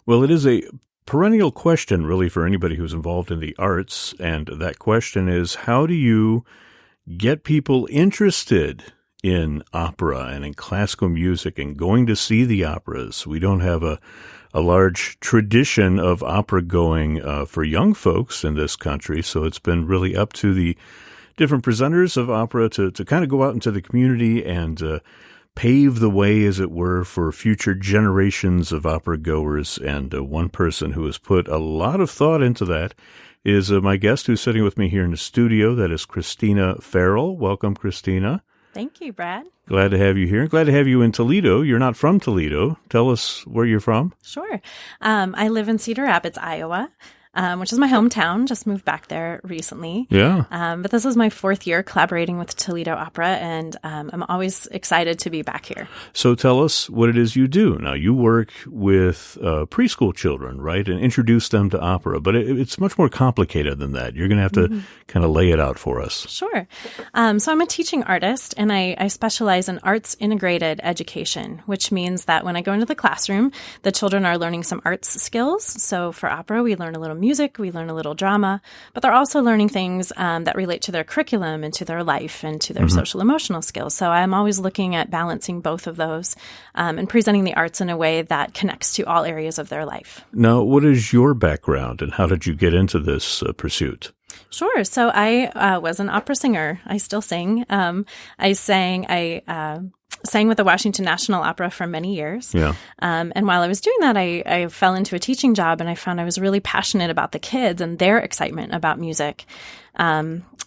Well, it is a perennial question, really, for anybody who's involved in the arts. And that question is, how do you get people interested in opera and in classical music and going to see the operas? We don't have a large tradition of opera going for young folks in this country, so it's been really up to the different presenters of opera to kind of go out into the community and pave the way, as it were, for future generations of opera goers. And one person who has put a lot of thought into that is my guest who's sitting with me here in the studio. That is Christina Farrell. Welcome, Christina. Thank you, Brad. Glad to have you here. Glad to have you in Toledo. You're not from Toledo. Tell us where you're from. Sure. I live in Cedar Rapids, Iowa, which is my hometown. Just moved back there recently. Yeah. But this is my fourth year collaborating with Toledo Opera, and I'm always excited to be back here. So tell us what it is you do. Now, you work with preschool children, right, and introduce them to opera, but it's much more complicated than that. You're going to have to kind of lay it out for us. Sure. So I'm a teaching artist, and I specialize in arts integrated education, which means that when I go into the classroom, the children are learning some arts skills. So for opera, we learn a little music, we learn a little drama, but they're also learning things that relate to their curriculum and to their life and to their social emotional skills. So I'm always looking at balancing both of those and presenting the arts in a way that connects to all areas of their life. Now, what is your background and how did you get into this pursuit? Sure. So I was an opera singer. I still sing. I sang with the Washington National Opera for many years. Yeah. And while I was doing that, I fell into a teaching job, and I found I was really passionate about the kids and their excitement about music.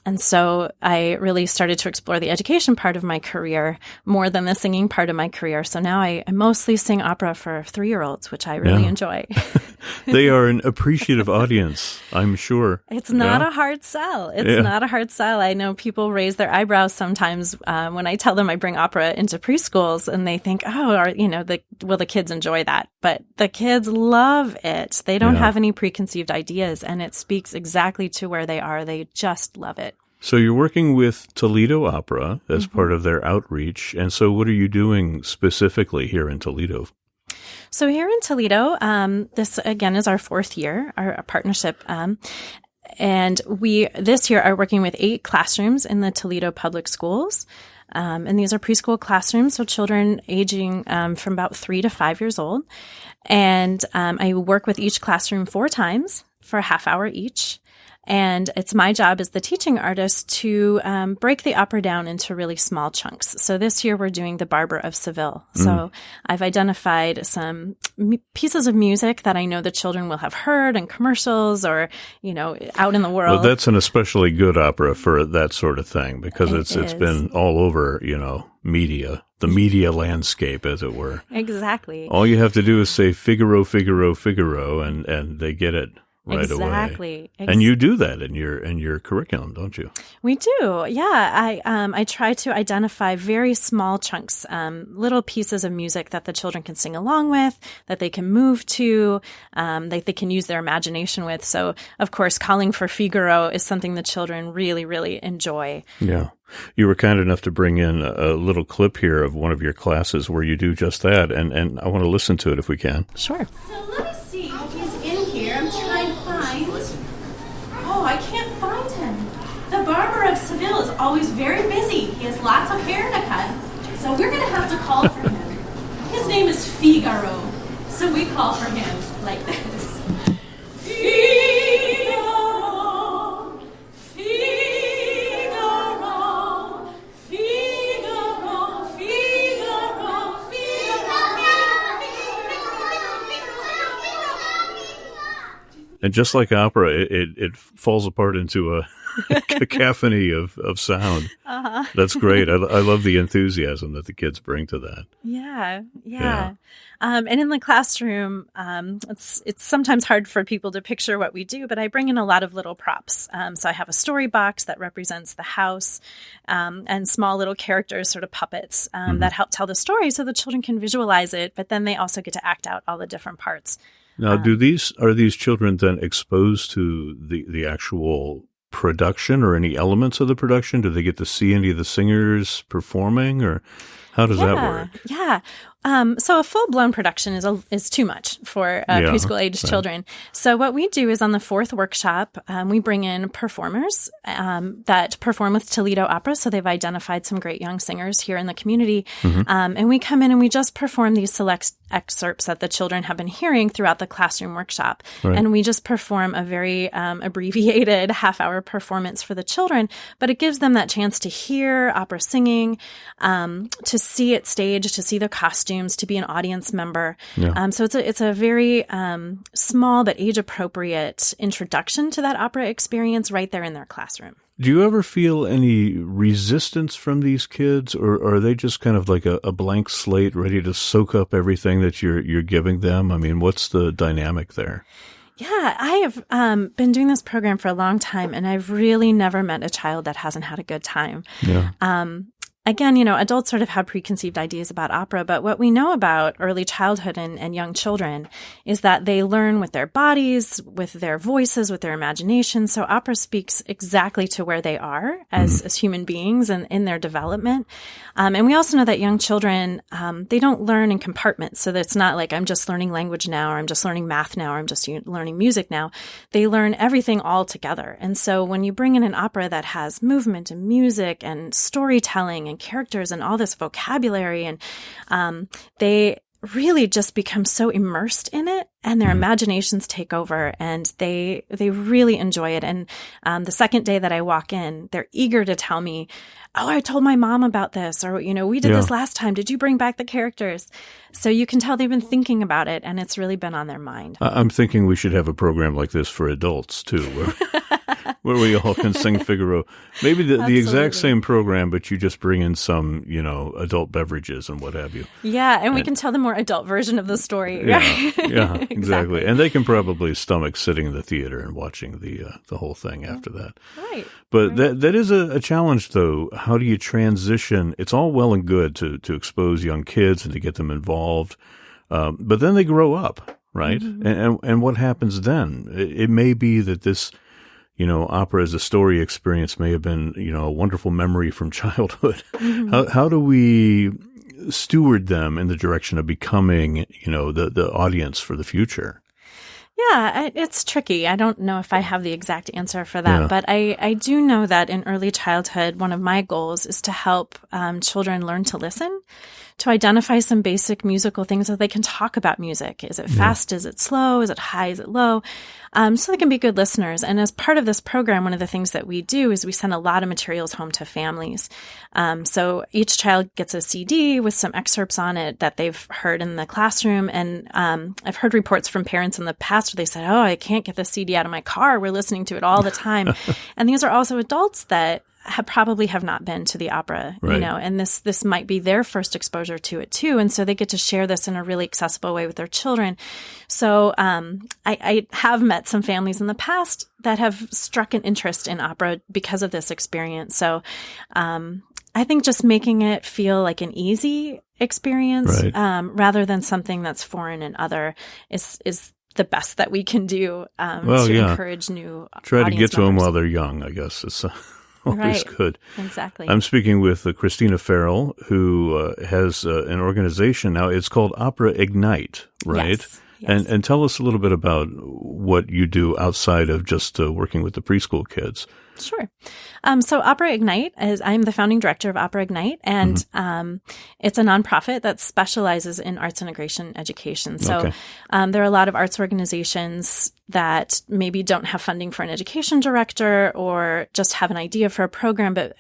And so I really started to explore the education part of my career more than the singing part of my career. So now I mostly sing opera for 3-year-olds, which I really enjoy. They are an appreciative audience, I'm sure. It's not a hard sell. It's not a hard sell. I know people raise their eyebrows sometimes when I tell them I bring opera into preschools, and they think, will the kids enjoy that? But the kids love it. They don't have any preconceived ideas, and it speaks exactly to where they are. They just love it. So you're working with Toledo Opera as part of their outreach. And so what are you doing specifically here in Toledo? So here in Toledo, this again is our fourth year, our partnership. And we this year are working with 8 classrooms in the Toledo Public Schools. And these are preschool classrooms, so children aging from about 3 to 5 years old. And I work with each classroom 4 times for a half hour each. And it's my job as the teaching artist to break the opera down into really small chunks. So this year we're doing The Barber of Seville. So I've identified some pieces of music that I know the children will have heard in commercials or, out in the world. Well, that's an especially good opera for that sort of thing because it's been all over, media, the media landscape, as it were. Exactly. All you have to do is say Figaro, Figaro, Figaro, and they get it. Right away. And you do that in your curriculum, don't you? We do. Yeah. I try to identify very small chunks, little pieces of music that the children can sing along with, that they can move to, that they can use their imagination with. So, of course, Calling for Figaro is something the children really, really enjoy. Yeah. You were kind enough to bring in a little clip here of one of your classes where you do just that, and I want to listen to it if we can. Sure. So let me see if he's in here. I'm trying to find... Oh, I can't find him. The Barber of Seville is always very busy. He has lots of hair to cut. So we're going to have to call for him. His name is Figaro. So we call for him like this. Figaro, Figaro, Figaro, Figaro, And just like opera, it falls apart into a cacophony of sound. Uh-huh. That's great. I love the enthusiasm that the kids bring to that. Yeah. And in the classroom, it's sometimes hard for people to picture what we do, but I bring in a lot of little props. So I have a story box that represents the house, and small little characters, sort of puppets, that help tell the story so the children can visualize it, but then they also get to act out all the different parts. Now, are these children then exposed to the actual production or any elements of the production? Do they get to see any of the singers performing, or How does that work? Yeah. So a full-blown production is too much for preschool-age children. So what we do is on the fourth workshop, we bring in performers that perform with Toledo Opera. So they've identified some great young singers here in the community. And we come in and we just perform these select excerpts that the children have been hearing throughout the classroom workshop. Right. And we just perform a very abbreviated half-hour performance for the children. But it gives them that chance to hear opera singing, to see it staged, to see the costumes, to be an audience member. Yeah. So it's a very small but age-appropriate introduction to that opera experience right there in their classroom. Do you ever feel any resistance from these kids, or are they just kind of like a blank slate ready to soak up everything that you're giving them? I mean, what's the dynamic there? Yeah, I have been doing this program for a long time, and I've really never met a child that hasn't had a good time. Yeah. Again, adults sort of have preconceived ideas about opera, but what we know about early childhood and young children is that they learn with their bodies, with their voices, with their imagination. So opera speaks exactly to where they are as human beings and in their development. And we also know that young children, they don't learn in compartments. So that it's not like I'm just learning language now, or I'm just learning math now, or I'm just learning music now. They learn everything all together. And so when you bring in an opera that has movement and music and storytelling and characters and all this vocabulary, and they really just become so immersed in it, and their imaginations take over, and they really enjoy it. And the second day that I walk in, they're eager to tell me, "Oh, I told my mom about this," or we did this last time. Did you bring back the characters? So you can tell they've been thinking about it, and it's really been on their mind. I'm thinking we should have a program like this for adults too, where we all can sing Figaro. Maybe the exact same program, but you just bring in some, adult beverages and what have you. Yeah, and we can tell the more adult version of the story. Yeah, exactly. And they can probably stomach sitting in the theater and watching the whole thing after that. Right. But that is a challenge, though. How do you transition? It's all well and good to expose young kids and to get them involved, but then they grow up, right? And what happens then? It may be that this, opera as a story experience may have been, a wonderful memory from childhood. How do we steward them in the direction of becoming, the audience for the future? Yeah, it's tricky. I don't know if I have the exact answer for that, but I do know that in early childhood, one of my goals is to help children learn to listen, to identify some basic musical things so they can talk about music. Is it fast? Is it slow? Is it high? Is it low? So they can be good listeners. And as part of this program, one of the things that we do is we send a lot of materials home to families. So each child gets a CD with some excerpts on it that they've heard in the classroom. And I've heard reports from parents in the past where they said, "Oh, I can't get the CD out of my car. We're listening to it all the time." And these are also adults that probably have not been to the opera, right. And this might be their first exposure to it too. And so they get to share this in a really accessible way with their children. So I have met some families in the past that have struck an interest in opera because of this experience. So I think just making it feel like an easy experience, right. Rather than something that's foreign and other is the best that we can do encourage new Try to get to them members. while they're young, I guess. It's always good. Exactly. I'm speaking with Christina Farrell, who has an organization now. It's called Opera Ignite, right? Yes. And tell us a little bit about what you do outside of just working with the preschool kids. Sure. So Opera Ignite I'm the founding director of Opera Ignite, and it's a nonprofit that specializes in arts integration education. So there are a lot of arts organizations that maybe don't have funding for an education director or just have an idea for a program, but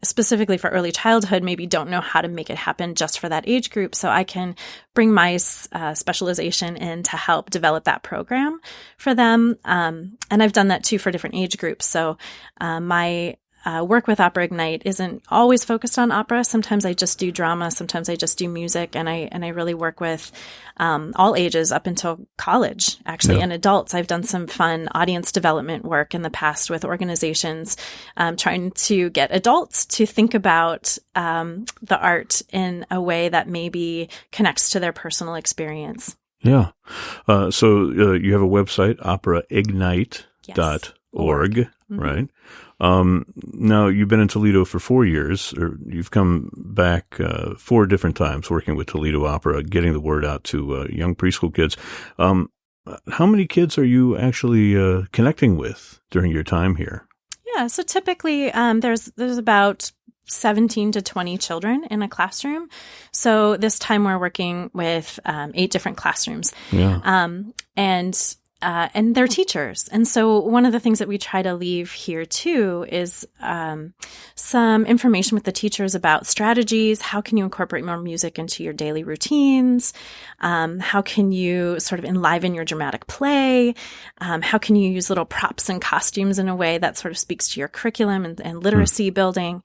specifically for early childhood, maybe don't know how to make it happen just for that age group. So I can bring my specialization in to help develop that program for them. And I've done that too for different age groups. So my work with Opera Ignite isn't always focused on opera. Sometimes I just do drama. Sometimes I just do music. And I really work with all ages up until college, actually, and adults. I've done some fun audience development work in the past with organizations trying to get adults to think about the art in a way that maybe connects to their personal experience. Yeah. So you have a website, operaignite.org, right? Now, you've been in Toledo for 4 years, or you've come back 4 different times working with Toledo Opera, getting the word out to young preschool kids. How many kids are you actually connecting with during your time here? Yeah, so typically there's about 17 to 20 children in a classroom. So this time we're working with 8 different classrooms. Yeah. And they're teachers. And so one of the things that we try to leave here too is some information with the teachers about strategies. How can you incorporate more music into your daily routines? How can you sort of enliven your dramatic play? How can you use little props and costumes in a way that sort of speaks to your curriculum and literacy building?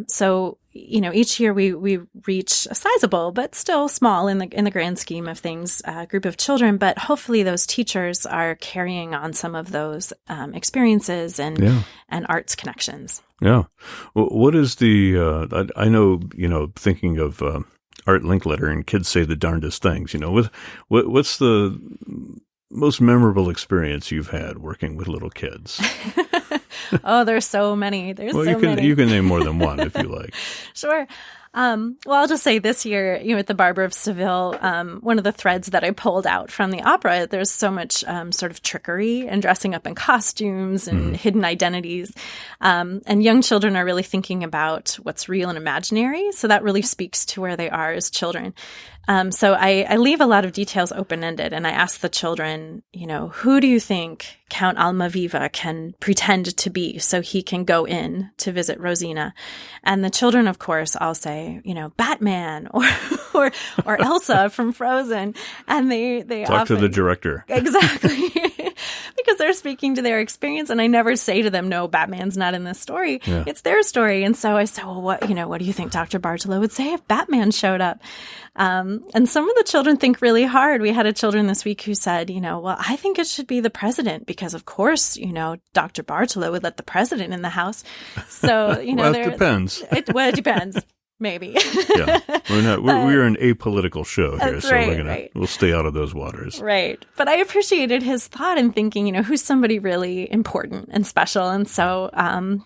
So each year we reach a sizable, but still small in the grand scheme of things, group of children. But hopefully those teachers are carrying on some of those experiences and arts connections. Yeah. What is the? I know thinking of Art Linkletter and kids say the darndest things. What's the most memorable experience you've had working with little kids? Oh, there's so many. You can name more than one if you like. Sure. Well, I'll just say this year, at the Barber of Seville, one of the threads that I pulled out from the opera, there's so much sort of trickery and dressing up in costumes and hidden identities. And young children are really thinking about what's real and imaginary. So that really speaks to where they are as children. So I leave a lot of details open-ended, and I ask the children, who do you think Count Almaviva can pretend to be so he can go in to visit Rosina? And the children, of course, all say, Batman or Elsa from Frozen. And they talk often to the director. Exactly. Because they're speaking to their experience, and I never say to them, no, Batman's not in this story. Yeah. It's their story. And so I say, well, what do you think Dr. Bartolo would say if Batman showed up? And some of the children think really hard. We had a children this week who said, well, I think it should be the president because, of course, Dr. Bartolo would let the president in the house. So, well, it depends. It depends. Maybe. Yeah. We're an apolitical show here, that's so right, we'll stay out of those waters. Right. But I appreciated his thought in thinking, who's somebody really important and special. And so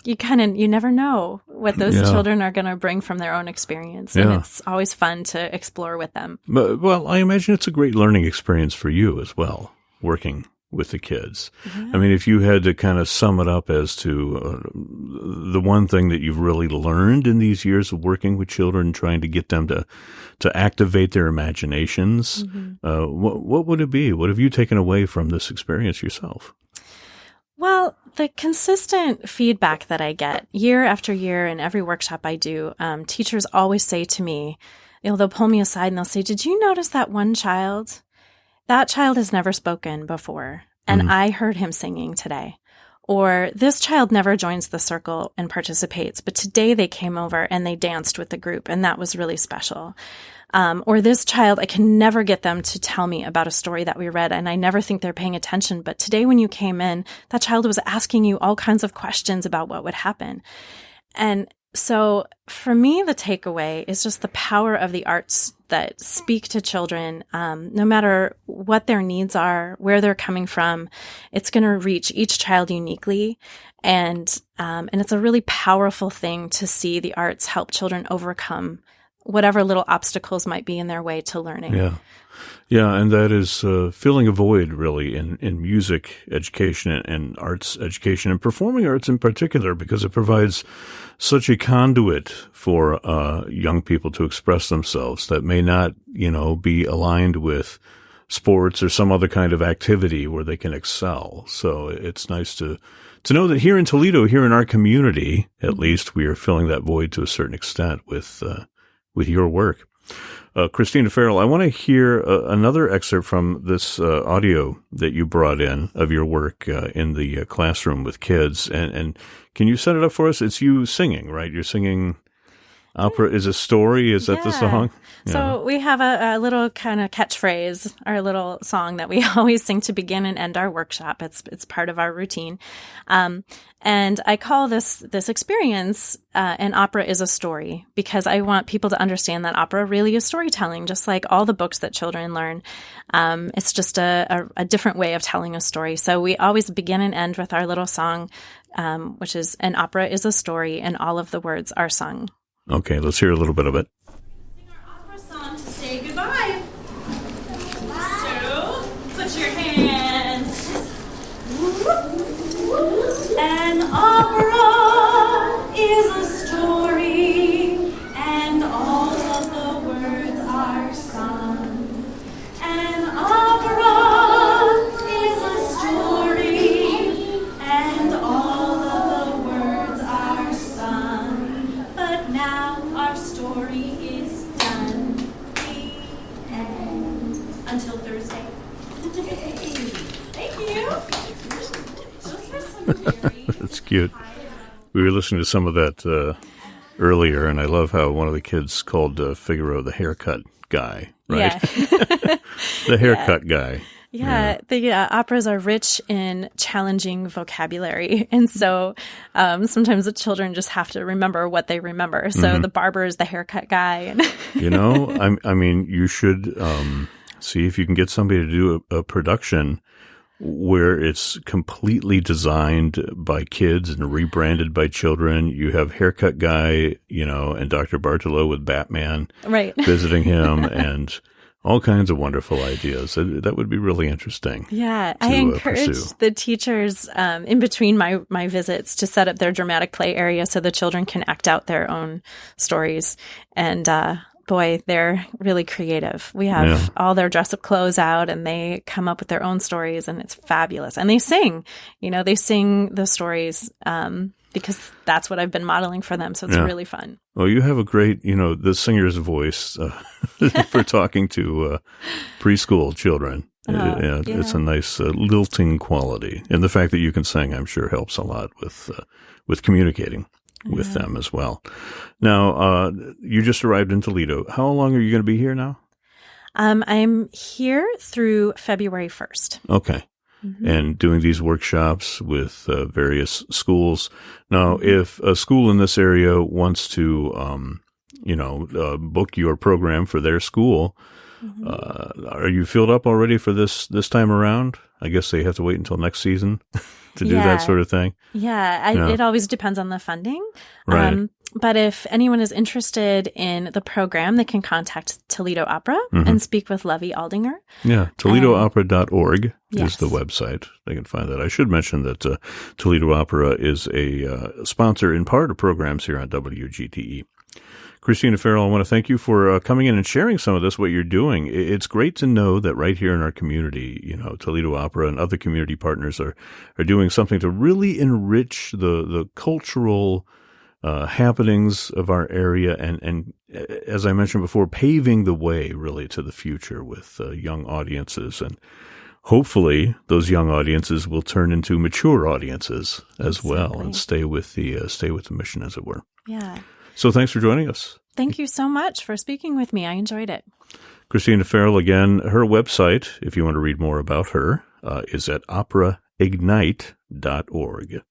you never know what those children are going to bring from their own experience. And it's always fun to explore with them. But, well, I imagine it's a great learning experience for you as well, working with the kids. Yeah. I mean, if you had to kind of sum it up as to the one thing that you've really learned in these years of working with children, trying to get them to activate their imaginations, what would it be? What have you taken away from this experience yourself? Well, the consistent feedback that I get year after year in every workshop I do, teachers always say to me, they'll pull me aside and they'll say, did you notice that one child? That child has never spoken before, and I heard him singing today. Or this child never joins the circle and participates, but today they came over and they danced with the group, and that was really special. Or this child, I can never get them to tell me about a story that we read, and I never think they're paying attention. But today when you came in, that child was asking you all kinds of questions about what would happen. And so for me, the takeaway is just the power of the arts that speak to children, no matter what their needs are, where they're coming from. It's going to reach each child uniquely. And it's a really powerful thing to see the arts help children overcome whatever little obstacles might be in their way to learning. Yeah. Yeah, and that is filling a void, really, in music education and arts education, and performing arts in particular, because it provides such a conduit for young people to express themselves that may not, be aligned with sports or some other kind of activity where they can excel. So it's nice to know that here in Toledo, here in our community, at least, we are filling that void to a certain extent with your work. Christina Farrell, I want to hear another excerpt from this audio that you brought in of your work in the classroom with kids. And can you set it up for us? It's you singing, right? You're singing. Opera is a story. Is that the song? Yeah. So we have a little kind of catchphrase, our little song that we always sing to begin and end our workshop. It's part of our routine. And I call this experience, an opera is a story, because I want people to understand that opera really is storytelling, just like all the books that children learn. It's just a different way of telling a story. So we always begin and end with our little song, which is an opera is a story, and all of the words are sung. Okay, let's hear a little bit of it. Sing our opera song to say goodbye. So, put your hands. An opera is a story, and all of the words are sung. An opera is a story, and all of the words are sung. But now our story is done. The end. Until Thursday. Thank you. Those were some very That's cute. We were listening to some of that earlier, and I love how one of the kids called Figaro the haircut guy, right? Yeah. The haircut guy. Yeah, the operas are rich in challenging vocabulary. And so sometimes the children just have to remember what they remember. So the barber is the haircut guy. You know, I mean, you should see if you can get somebody to do a production where it's completely designed by kids and rebranded by children. You have haircut guy, you know, and Dr. Bartolo with Batman Right. visiting him and all kinds of wonderful ideas. That would be really interesting. Yeah, I encourage pursue. the teachers in between my visits to set up their dramatic play area so the children can act out their own stories. And boy, they're really creative. We have all their dress-up clothes out, and they come up with their own stories, and it's fabulous. And they sing, they sing the stories because that's what I've been modeling for them. So it's really fun. Well, you have a great, the singer's voice for talking to preschool children. It's a nice lilting quality. And the fact that you can sing, I'm sure, helps a lot with communicating with them as well. Now, you just arrived in Toledo. How long are you going to be here now? I'm here through February 1st. Okay. And doing these workshops with various schools. Now, if a school in this area wants to, book your program for their school, are you filled up already for this time around? I guess they have to wait until next season to do that sort of thing. Yeah, it always depends on the funding. Right. But if anyone is interested in the program, they can contact Toledo Opera and speak with Lovey Aldinger. Yeah, ToledoOpera.org is the website. They can find that. I should mention that Toledo Opera is a sponsor in part of programs here on WGTE. Christina Farrell, I want to thank you for coming in and sharing some of this, what you're doing. It's great to know that right here in our community, Toledo Opera and other community partners are doing something to really enrich the cultural happenings of our area and, as I mentioned before, paving the way really to the future with young audiences. And hopefully those young audiences will turn into mature audiences as well and stay with the mission, as it were. Yeah. So thanks for joining us. Thank you so much for speaking with me. I enjoyed it. Christina Farrell, again, her website, if you want to read more about her, is at operaignite.org.